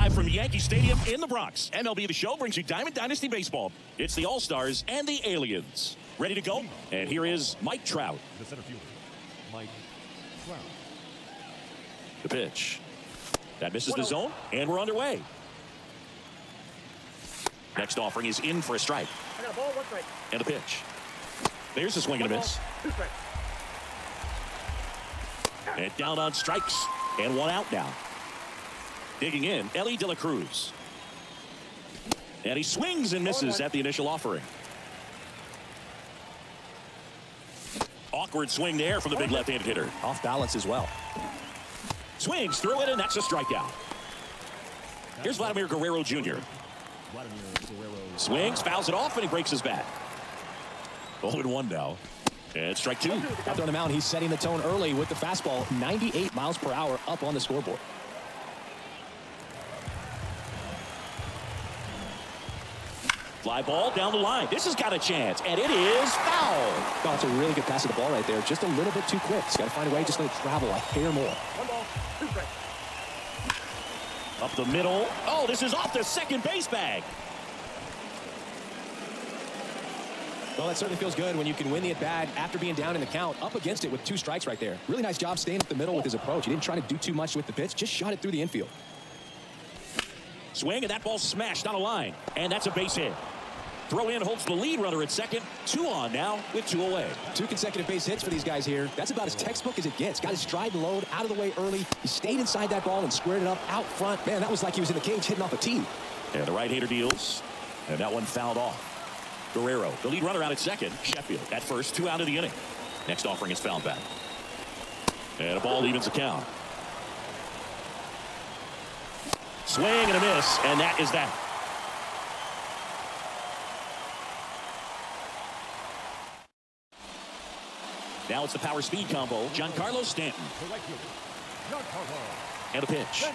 Live from Yankee Stadium in the Bronx, MLB The Show brings you Diamond Dynasty Baseball. It's the All-Stars and the Aliens. Ready to go? And here is Mike Trout. The center fielder, Mike Trout. The pitch. That misses the zone, and we're underway. Next offering is in for a strike. I got a ball, 1 strike. And the pitch. There's a swing and a miss. 2 strikes. And down on strikes. And 1 out now. Digging in, Ellie De La Cruz. And he swings and misses at the initial offering. Awkward swing there from the big left-handed hitter. Off balance as well. Swings through it, and that's a strikeout. Here's Vladimir Guerrero Jr. Swings, fouls it off, and he breaks his bat. 0-1 now. And strike 2. Out there on the mound, he's setting the tone early with the fastball. 98 miles per hour up on the scoreboard. Fly ball down the line. This has got a chance, and it is foul. Oh, it's a really good pass of the ball right there. Just a little bit too quick. He's got to find a way just let it travel a hair more. 1 ball, 2 strikes. Up the middle. Oh, this is off the second base bag. Well, that certainly feels good when you can win the at-bat after being down in the count, up against it with 2 strikes right there. Really nice job staying up the middle with his approach. He didn't try to do too much with the pitch, just shot it through the infield. Swing, and that ball smashed on a line. And that's a base hit. Throw in holds the lead runner at second. 2 on now with 2 away. 2 consecutive base hits for these guys here. That's about as textbook as it gets. Got his stride and load out of the way early. He stayed inside that ball and squared it up out front. Man, that was like he was in the cage hitting off a tee. And the right-hander deals. And that one fouled off. Guerrero, the lead runner out at second. Sheffield at first, 2 out of the inning. Next offering is fouled back. And a ball evens the count. Swing and a miss, and that is that. Now it's the power speed combo. Giancarlo Stanton. And a pitch.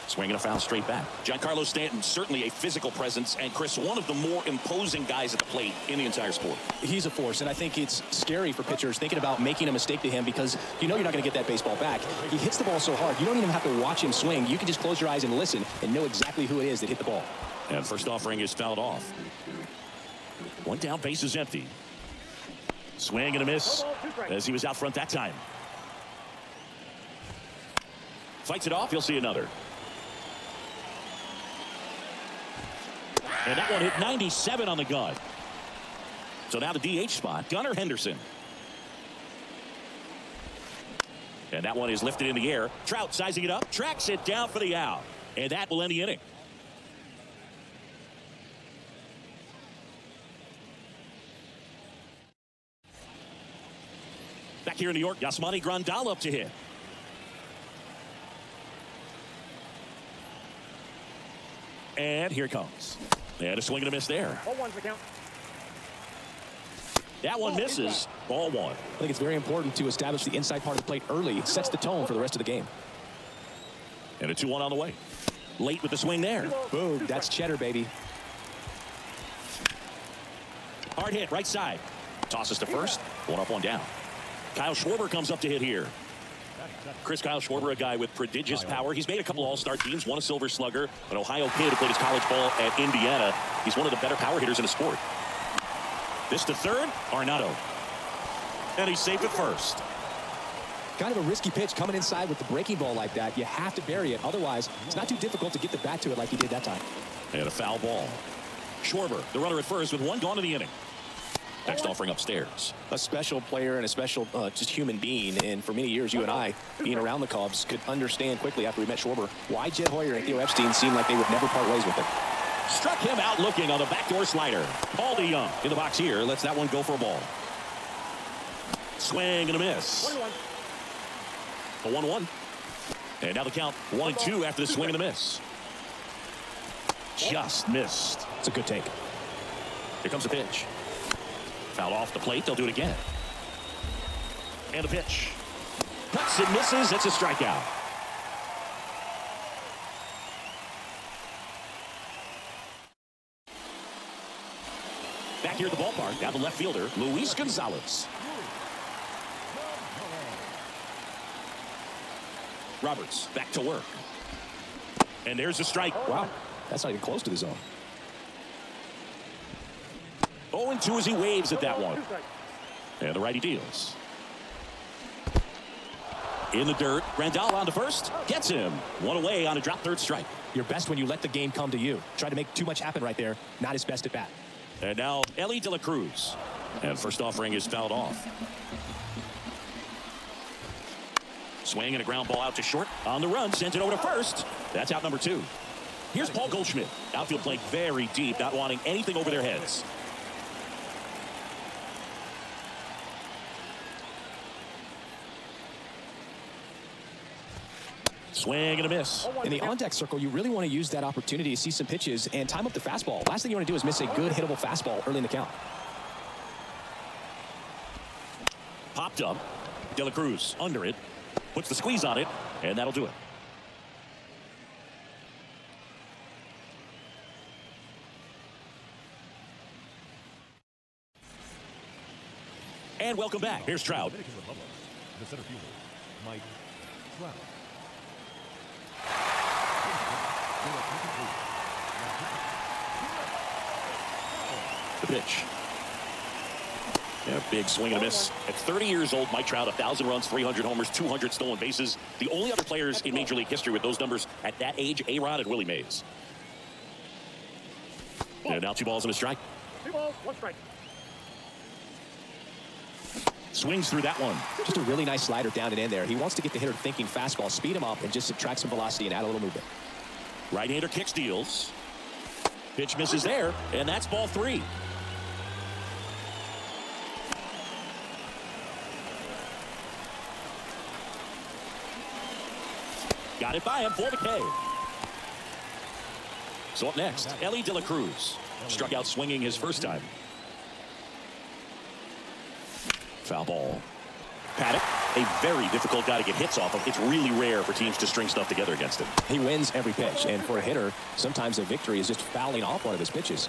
Swinging a foul straight back. Giancarlo Stanton, certainly a physical presence, and Chris, one of the more imposing guys at the plate in the entire sport. He's a force, and I think it's scary for pitchers thinking about making a mistake to him because you know you're not going to get that baseball back. He hits the ball so hard, you don't even have to watch him swing. You can just close your eyes and listen and know exactly who it is that hit the ball. And first offering is fouled off. 1 down, base is empty. Swing and a miss as he was out front that time. Fights it off, he'll see another. And that one hit 97 on the gun. So now the DH spot, Gunnar Henderson. And that one is lifted in the air. Trout sizing it up, tracks it down for the out. And that will end the inning. Back here in New York, Yasmani Grandal up to hit. And here it comes. And a swing and a miss there. 0-1's the count. That one misses. Ball 1. I think it's very important to establish the inside part of the plate early. It sets the tone for the rest of the game. And a 2-1 on the way. Late with the swing there. Boom, that's cheddar, baby. Hard hit, right side. Tosses to first. 1 up, 1 down. Kyle Schwarber comes up to hit here. Chris, Kyle Schwarber, a guy with prodigious power. He's made a couple all-star teams, won a Silver Slugger, an Ohio kid who played his college ball at Indiana. He's one of the better power hitters in the sport. This to third, Arenado. And he's safe at first. Kind of a risky pitch coming inside with the breaking ball like that. You have to bury it. Otherwise, it's not too difficult to get the bat to it like he did that time. And a foul ball. Schwarber, the runner at first with 1 gone in the inning. Next offering upstairs. A special player and a special just human being. And for many years, you and I, being around the Cubs, could understand quickly after we met Schwarber why Jed Hoyer and Theo Epstein seemed like they would never part ways with him. Struck him out looking on the backdoor slider. Paul DeYoung in the box here. Lets that one go for a ball. Swing and a miss. 1-1. A 1-1. And now the count 1-2 after the swing and a miss. Just missed. It's a good take. Here comes the pitch. Foul off the plate. They'll do it again. And the pitch. Cuts and misses. It's a strikeout. Back here at the ballpark, now the left fielder, Luis Gonzalez. Roberts back to work. And there's a strike. Wow, that's not even close to the zone. 0-2 as he waves at that one. 2 strikes. And the righty deals. In the dirt, Grandal on to first. Gets him. One away on a drop third strike. You're best when you let the game come to you. Try to make too much happen right there. Not his best at bat. And now Ellie De La Cruz. And first offering is fouled off. Swing and a ground ball out to short. On the run, sends it over to first. That's out number 2. Here's Paul Goldschmidt. Outfield playing very deep, not wanting anything over their heads. Swing and a miss. In the on-deck circle, you really want to use that opportunity to see some pitches and time up the fastball. Last thing you want to do is miss a good hittable fastball early in the count. Popped up. De La Cruz under it. Puts the squeeze on it, and that'll do it. And welcome back. Here's Trout. Dominican Republic. The center fielder, Mike Trout. The pitch. Yeah, big swing and a miss. At 30 years old, Mike Trout, 1,000 runs, 300 homers, 200 stolen bases. The only other players in Major League history with those numbers at that age, A-Rod and Willie Mays. And now 2 balls and a strike. 2 balls, 1 strike. Swings through that one. Just a really nice slider down and in there. He wants to get the hitter thinking fastball, speed him up, and just subtract some velocity and add a little movement. Right-hander kicks, deals. Pitch misses there, and that's ball 3. Got it by him for the K. So up next, Ellie De La Cruz. Struck out swinging his first time. Foul ball. Paddock, a very difficult guy to get hits off of. It's really rare for teams to string stuff together against him. He wins every pitch, and for a hitter, sometimes a victory is just fouling off one of his pitches.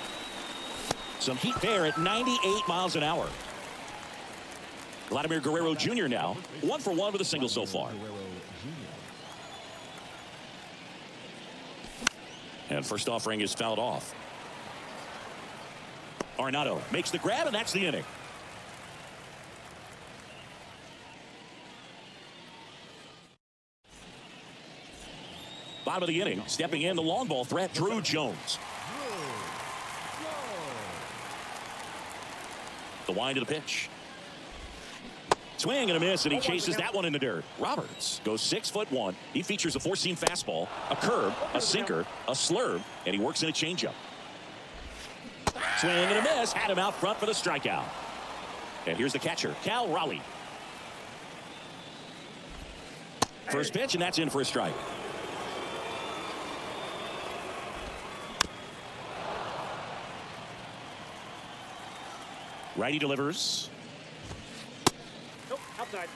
Some heat there at 98 miles an hour. Vladimir Guerrero Jr. now, 1 for 1 with a single so far. And first offering is fouled off. Arenado makes the grab, and that's the inning. Bottom of the inning, stepping in the long ball threat, Drew Jones. The wind of the pitch. Swing and a miss, and he chases that one in the dirt. Roberts goes 6'1". He features a 4-seam fastball, a curve, a sinker, a slurve, and he works in a changeup. Swing and a miss, had him out front for the strikeout. And here's the catcher, Cal Raleigh. First pitch, and that's in for a strike. Righty delivers. Nope, outside.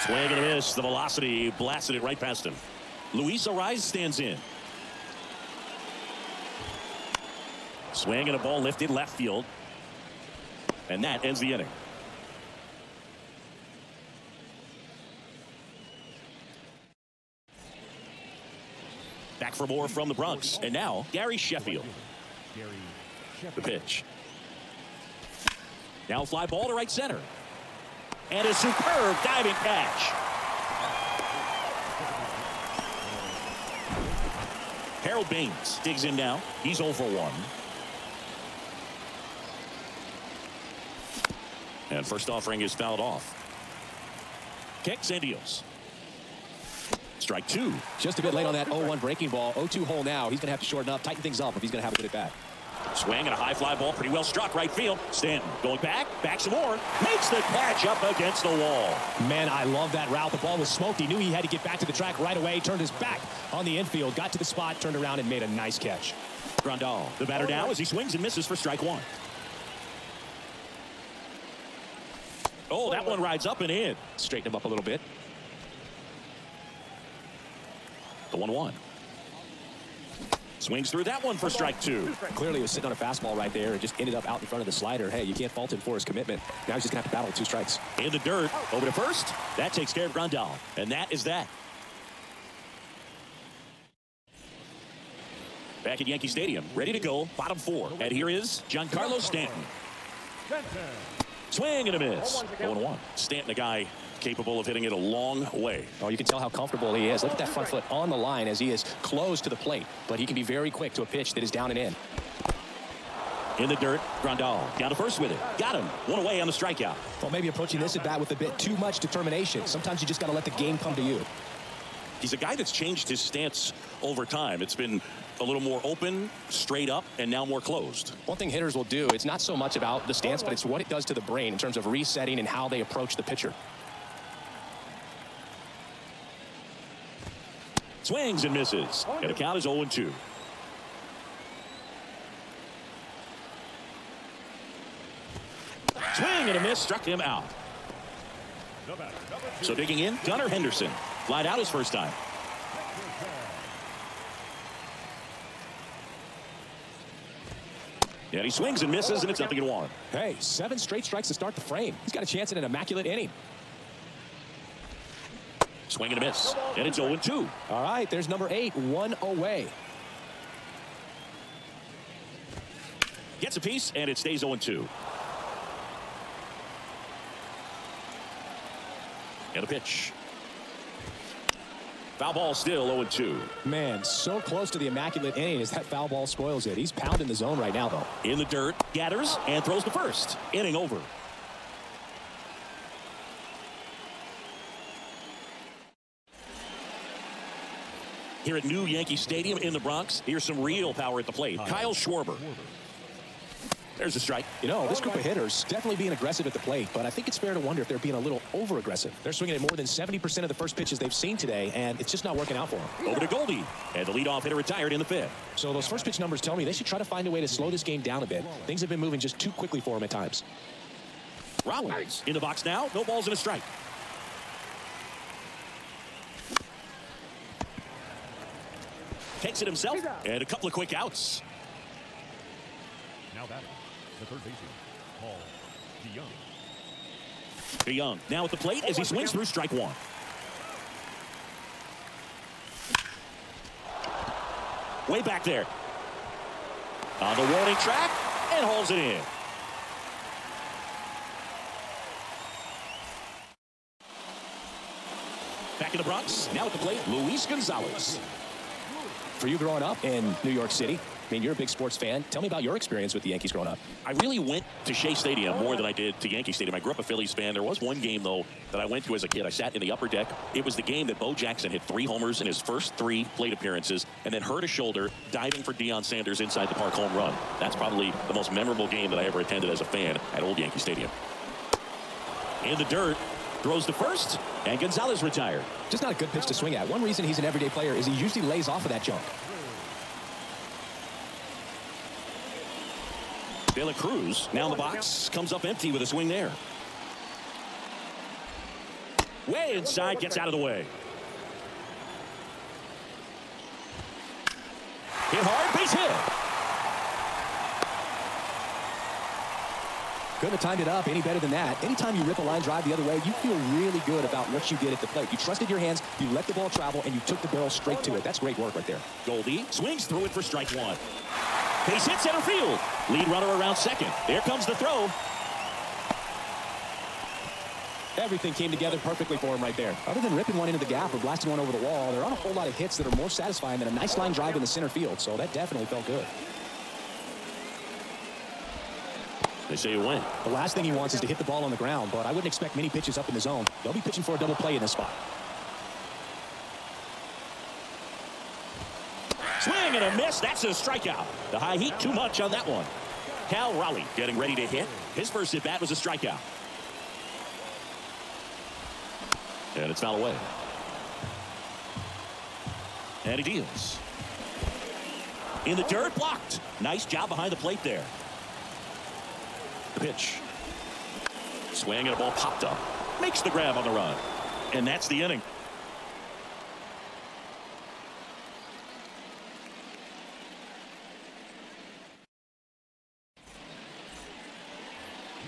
Swing and a miss. The velocity blasted it right past him. Luis Ariz stands in. Swing and a ball lifted left field. And that ends the inning. Back for more from the Bronx. And now, Gary Sheffield. The pitch. Now fly ball to right center. And a superb diving catch. Harold Baines digs in now. He's 0 for 1. And first offering is fouled off. Kicks and deals. Strike 2. Just a bit late on that 0-1 breaking ball. 0-2 hole now. He's going to have to shorten up, tighten things up if he's going to have a good at bat. Swing and a high fly ball, pretty well struck right field. Stanton going back some more. Makes the catch up against the wall. Man, I love that route. The ball was smoked. He knew he had to get back to the track right away. Turned his back on the infield, got to the spot, turned around, and made a nice catch. Grandal, the batter now as he swings and misses for strike 1. Oh, that one rides up and in. Straighten him up a little bit. The 1-1. Swings through that one for strike 2. Clearly, he was sitting on a fastball right there and just ended up out in front of the slider. Hey, you can't fault him for his commitment. Now he's just going to have to battle with 2 strikes. In the dirt, over to first. That takes care of Grandal. And that is that. Back at Yankee Stadium, ready to go, bottom 4. And here is Giancarlo Stanton. Swing and a miss. 0-1. Stanton, a guy capable of hitting it a long way. Oh, you can tell how comfortable he is. Look at that front foot on the line as he is close to the plate. But he can be very quick to a pitch that is down and in. In the dirt, Grandal down to first with it. Got him. 1 away on the strikeout. Well, maybe approaching this at bat with a bit too much determination. Sometimes you just got to let the game come to you. He's a guy that's changed his stance over time. It's been a little more open, straight up, and now more closed. One thing hitters will do, it's not so much about the stance, but it's what it does to the brain in terms of resetting and how they approach the pitcher. Swings and misses. And the count is 0-2. Swing and a miss. Struck him out. So digging in, Gunnar Henderson. Flied out his first time. And he swings and misses, and it's 0-1. Hey, 7 straight strikes to start the frame. He's got a chance at an immaculate inning. Swing and a miss. And it's 0-2. All right, there's number 8, 1 away. Gets a piece, and it stays 0-2. And a pitch. Foul ball still 0-2. Man, so close to the immaculate inning as that foul ball spoils it. He's pounding the zone right now, though. In the dirt, gathers and throws to first. Inning over. Here at New Yankee Stadium in the Bronx, here's some real power at the plate. Kyle Schwarber. There's a strike. You know, this group of hitters definitely being aggressive at the plate, but I think it's fair to wonder if they're being a little over-aggressive. They're swinging at more than 70% of the first pitches they've seen today, and it's just not working out for them. Over to Goldie, and the leadoff hitter retired in the 5th. So those first pitch numbers tell me they should try to find a way to slow this game down a bit. Things have been moving just too quickly for them at times. Rollins in the box now. No balls and a strike. Takes it himself, and a couple of quick outs. Now batting, the third baseman, Paul DeYoung. DeYoung now at the plate as he swings through strike 1. Way back there. On the warning track, and hauls it in. Back in the Bronx, now at the plate, Luis Gonzalez. For you growing up in New York City, I mean, you're a big sports fan. Tell me about your experience with the Yankees growing up. I really went to Shea Stadium more than I did to Yankee Stadium. I grew up a Phillies fan. There was one game, though, that I went to as a kid. I sat in the upper deck. It was the game that Bo Jackson hit 3 homers in his first 3 plate appearances and then hurt a shoulder diving for Deion Sanders inside the park home run. That's probably the most memorable game that I ever attended as a fan at Old Yankee Stadium. In the dirt, throws to first, and Gonzalez retired. Just not a good pitch to swing at. One reason he's an everyday player is he usually lays off of that junk. De La Cruz now in the box, comes up empty with a swing there. Way inside, gets out of the way. Hit hard, base hit. Couldn't have timed it up any better than that. Anytime you rip a line drive the other way, you feel really good about what you did at the plate. You trusted your hands, you let the ball travel, and you took the barrel straight to it. That's great work right there. Goldie swings through it for strike 1. Base hit center field. Lead runner around second. There comes the throw. Everything came together perfectly for him right there. Other than ripping one into the gap or blasting one over the wall, there aren't a whole lot of hits that are more satisfying than a nice line drive in the center field, so that definitely felt good. They say you win. The last thing he wants is to hit the ball on the ground, but I wouldn't expect many pitches up in the zone. They'll be pitching for a double play in this spot. Swing and a miss. That's a strikeout. The high heat, too much on that one. Cal Raleigh getting ready to hit. His first at-bat was a strikeout. And it's foul away. And he deals. In the dirt, blocked. Nice job behind the plate there. The pitch. Swing and a ball popped up. Makes the grab on the run. And that's the inning.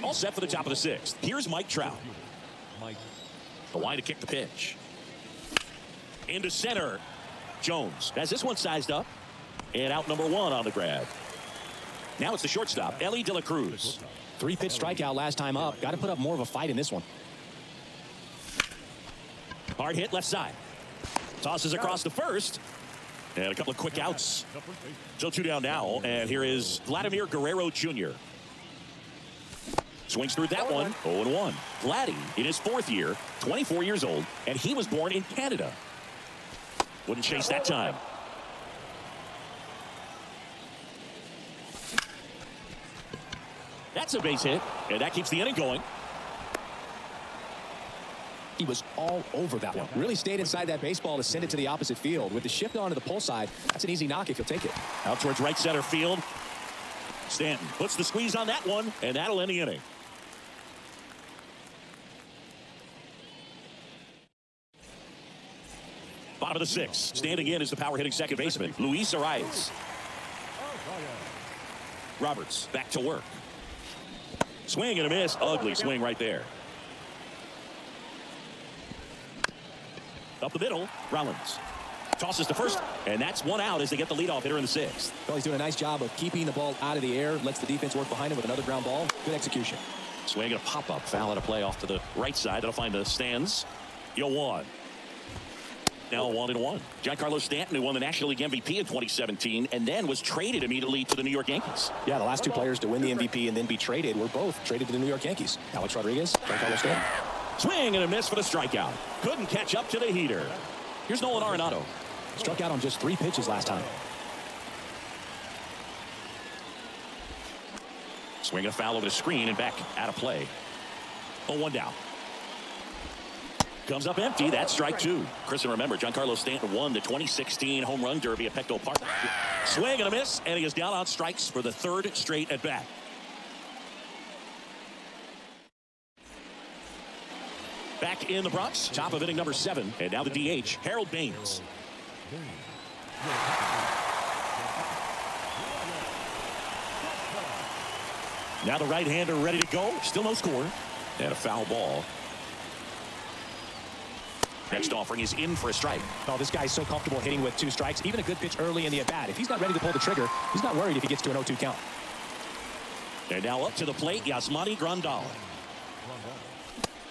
All set for the top of the sixth. Here's Mike Trout. Mike. The line to kick the pitch. Into center. Jones has this one sized up. And out number one on the grab. Now it's the shortstop, Ellie De La Cruz. 3-pitch strikeout last time up. Got to put up more of a fight in this one. Hard hit left side. Tosses across the first. And a couple of quick outs. So 2 down now. And here is Vladimir Guerrero Jr. Swings through that one. 0-1. Vladdy in his 4th year, 24 years old, and he was born in Canada. Wouldn't chase that time. That's a base hit, and that keeps the inning going. He was all over that one. Really stayed inside that baseball to send it to the opposite field. With the shift onto the pull side, that's an easy knock if you'll take it. Out towards right center field. Stanton puts the squeeze on that one, and that'll end the inning. Bottom of the 6th. Standing in is the power hitting second baseman, Luis Arias. Roberts back to work. Swing and a miss. Ugly swing right there. Up the middle, Rollins tosses to first, and that's one out as they get the leadoff hitter in the 6th. Well, he's doing a nice job of keeping the ball out of the air. Lets the defense work behind him with another ground ball. Good execution. Swing and a pop-up. Foul out of play off to the right side. That'll find the stands. 1. Now 1-1. Giancarlo Stanton, who won the National League MVP in 2017 and then was traded immediately to the New York Yankees. Yeah, the last 2 players to win the MVP and then be traded were both traded to the New York Yankees. Alex Rodriguez, Giancarlo Stanton. Swing and a miss for the strikeout. Couldn't catch up to the heater. Here's Nolan Arenado. Struck out on just 3 pitches last time. Swing and a foul over the screen and back out of play. 0-1 down. Comes up empty. That's strike 2. Chris, and remember, Giancarlo Stanton won the 2016 Home Run Derby at Petco Park. Swing and a miss, and he is down on strikes for the 3rd straight at bat. Back in the Bronx, top of inning number 7, and now the DH, Harold Baines. Now the right-hander ready to go. Still no score. And a foul ball. Next offering is in for a strike. Oh, this guy's so comfortable hitting with 2 strikes. Even a good pitch early in the at-bat. If he's not ready to pull the trigger, he's not worried if he gets to an 0-2 count. And now up to the plate, Yasmani Grandal.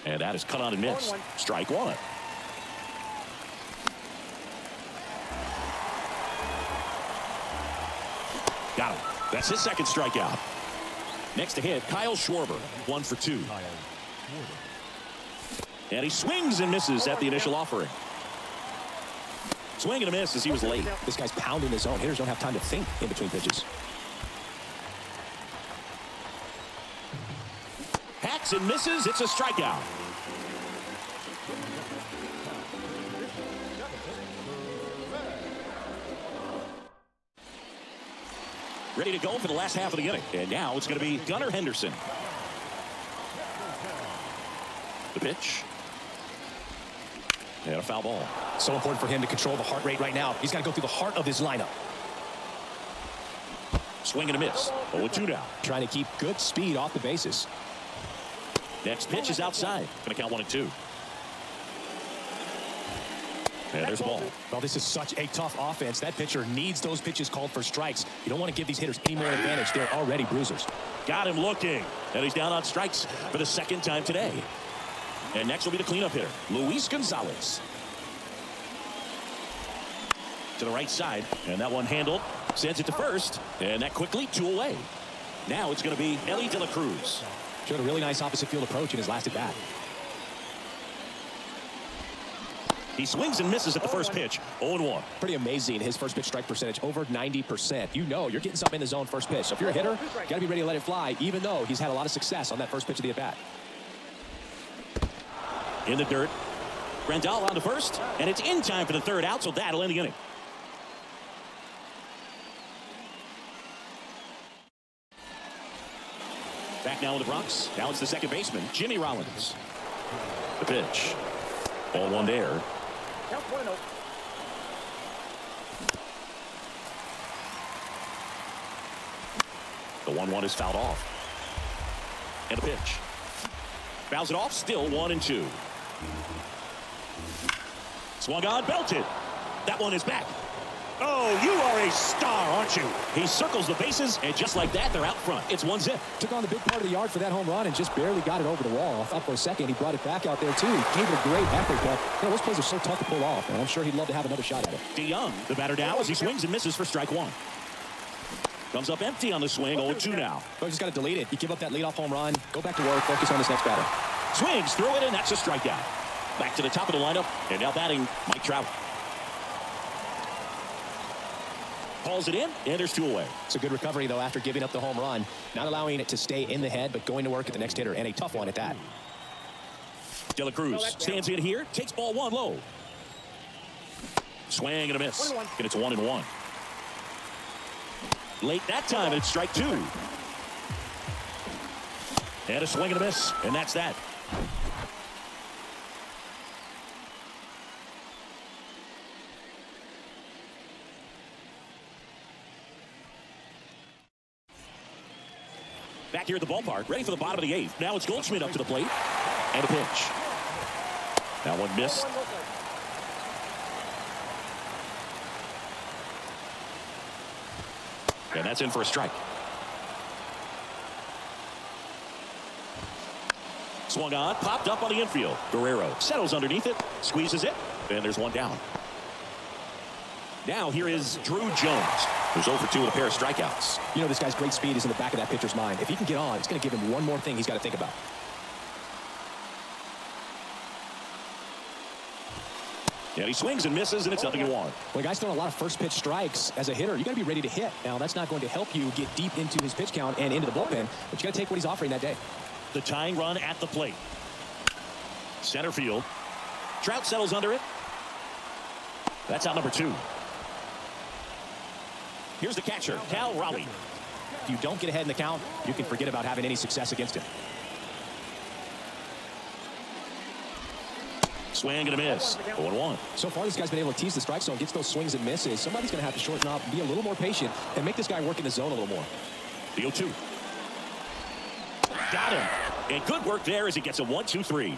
And that is cut on and missed. Strike 1. Got him. That's his 2nd strikeout. Next to hit, Kyle Schwarber, 1 for 2. And he swings and misses at the initial offering. Swing and a miss as he was late. This guy's pounding his zone. Hitters don't have time to think in between pitches. Hacks and misses. It's a strikeout. Ready to go for the last half of the inning. And now it's going to be Gunnar Henderson. The pitch. And a foul ball. So important for him to control the heart rate right now. He's got to go through the heart of his lineup. Swing and a miss. 0-2 down. Trying to keep good speed off the bases. Next pitch is outside. Going to count 1 and 2. And there's a ball. Well, this is such a tough offense. That pitcher needs those pitches called for strikes. You don't want to give these hitters any more advantage. They're already bruisers. Got him looking. And he's down on strikes for the 2nd time today. And next will be the cleanup hitter, Luis Gonzalez. To the right side. And that one handled. Sends it to first. And that quickly 2 away. Now it's going to be Ellie De La Cruz. Showed a really nice opposite field approach in his last at bat. He swings and misses at the first pitch. 0-1. Pretty amazing. His first pitch strike percentage over 90%. You know you're getting something in the zone first pitch. So if you're a hitter, got to be ready to let it fly, even though he's had a lot of success on that first pitch of the at bat. In the dirt. Grandal on the first. And it's in time for the 3rd out, so that'll end the inning. Back now in the Bronx. Now it's the 2nd baseman, Jimmy Rollins. The pitch. Ball 1 there. The 1-1 is fouled off. And a pitch. Fouls it off, still 1-2. Swung on, belted. That one is back. Oh, you are a star, aren't you? He circles the bases, and just like that, they're out front. It's 1-0. Took on the big part of the yard for that home run and just barely got it over the wall. I thought for a second he brought it back out there, too. He gave it a great effort, but those plays are so tough to pull off, and I'm sure he'd love to have another shot at it. DeYoung, the batter now, as he swings and misses for strike one. Comes up empty on the swing, 0-2 now. But just got to delete it. You give up that leadoff home run, go back to work, focus on this next batter. Swings through it, and that's a strikeout. Back to the top of the lineup, and now batting Mike Trout. Calls it in, and there's 2 away. It's a good recovery, though, after giving up the home run. Not allowing it to stay in the head, but going to work at the next hitter, and a tough one at that. De La Cruz stands in here, takes ball 1 low. Swing and a miss, and it's 1-1. Late that time, and it's strike 2. And a swing and a miss, and that's that. Back here at the ballpark, ready for the bottom of the 8th. Now it's Goldschmidt up to the plate. And a pitch. That one missed. And that's in for a strike. Swung on, popped up on the infield. Guerrero settles underneath it, squeezes it, and there's 1 down. Now here is Drew Jones, who's 0 for 2 with a pair of strikeouts. You know, this guy's great speed is in the back of that pitcher's mind. If he can get on, it's going to give him one more thing he's got to think about. Yeah, he swings and misses, and it's 0-1. Well, the guy's throwing a lot of first pitch strikes as a hitter. You got to be ready to hit. Now, that's not going to help you get deep into his pitch count and into the bullpen, but you got to take what he's offering that day. The tying run at the plate. Center field. Trout settles under it. That's out number 2. Here's the catcher, Cal Raleigh. If you don't get ahead in the count, you can forget about having any success against him. Swing and a miss. 0-1. So far, this guy's been able to tease the strike zone, gets those swings and misses. Somebody's going to have to shorten up, be a little more patient, and make this guy work in the zone a little more. The 0-2. Got him. And good work there as he gets a 1-2-3.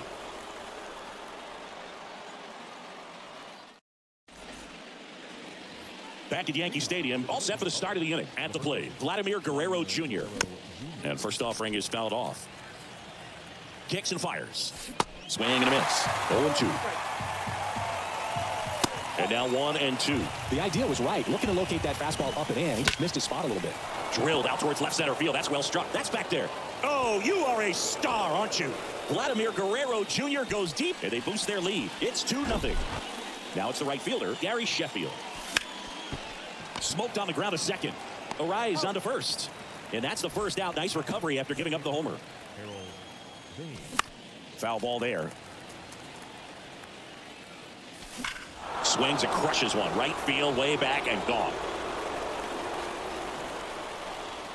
Back at Yankee Stadium, all set for the start of the inning. At the plate, Vladimir Guerrero Jr. And first offering is fouled off. Kicks and fires. Swing and a miss. 0-2. And now 1-2. The idea was right. Looking to locate that fastball up and in. He just missed his spot a little bit. Drilled out towards left center field. That's well struck. That's back there. Oh, you are a star, aren't you? Vladimir Guerrero Jr. goes deep, and they boost their lead. It's 2-0. Now it's the right fielder, Gary Sheffield. Smoked on the ground to second. Arise onto first. And that's the first out. Nice recovery after giving up the homer. Foul ball there. Swings and crushes one. Right field, way back, and gone.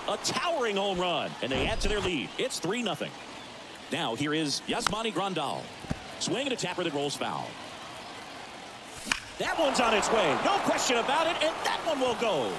A towering home run, and they add to their lead. It's 3-0. Now here is Yasmani Grandal. Swing and a tapper that rolls foul. That one's on its way. No question about it, and that one will go.